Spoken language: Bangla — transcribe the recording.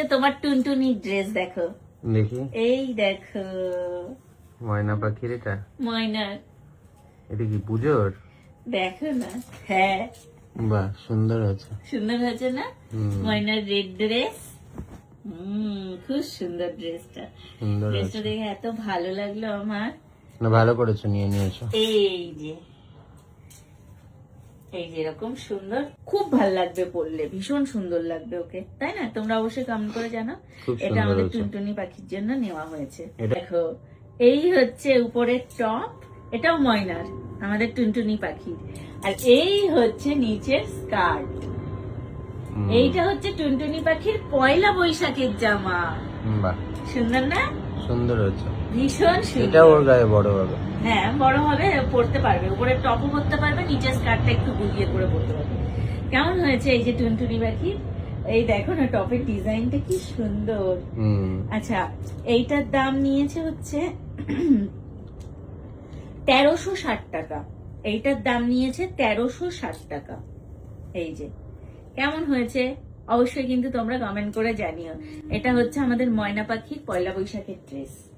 তোমার টুনটুনি ড্রেস দেখো, দেখি। এই দেখো ময়না পাখির এটা, ময়নার, এটা কি পুজোর? দেখো না। হ্যাঁ বাহ, সুন্দর আছে। সুন্দর হয়েছে না? ময়নার রেড ড্রেস, খুব সুন্দর ড্রেসটা। সুন্দর ড্রেসটা আছে। দেখে এত ভালো লাগলো আমার। না, ভালো করেছো, নিয়ে নিয়েছো। এই যে এরকম সুন্দর, খুব ভালো লাগবে পরলে, ভীষণ সুন্দর লাগবে ওকে, তাই না? তোমরা অবশ্যই কমেন্ট করে জানো। খুব এটা সুন্দর আমাদের হয়েছে। টুনটুনি পাখির জন্য নেওয়া হয়েছে। এটা- দেখো, এই হচ্ছে উপরের টপ, এটাও ময়নার, আমাদের টুনটুনি পাখি। আর এই হচ্ছে নিচের স্কার্ট। এইটা হচ্ছে টুনটুনি পাখির পয়লা বৈশাখের জামা। বাহ, সুন্দর না? সুন্দর হয়েছে। ভীষণ এটা সুন্দর। ওর গায়ে বড় হবে। হ্যাঁ, বড় হবে, পরতে পারবে, উপরে টপও পরতে পারবে, নিচের স্কার্টটা একটু গুলিয়ে করে পরতে পারবে। কেমন হয়েছে এই যে টুনটুনি পাখি? এই দেখো না, টপের ডিজাইনটা কি সুন্দর। আচ্ছা, এইটার দাম নিয়েছে হচ্ছে 1360 টাকা। এইটার দাম নিয়েছে 1360 টাকা। এই যে কেমন হয়েছে অবশ্যই কিন্তু তোমরা কমেন্ট করে জানিও। এটা হচ্ছে আমাদের ময়না পাখির পয়লা বৈশাখের ড্রেস।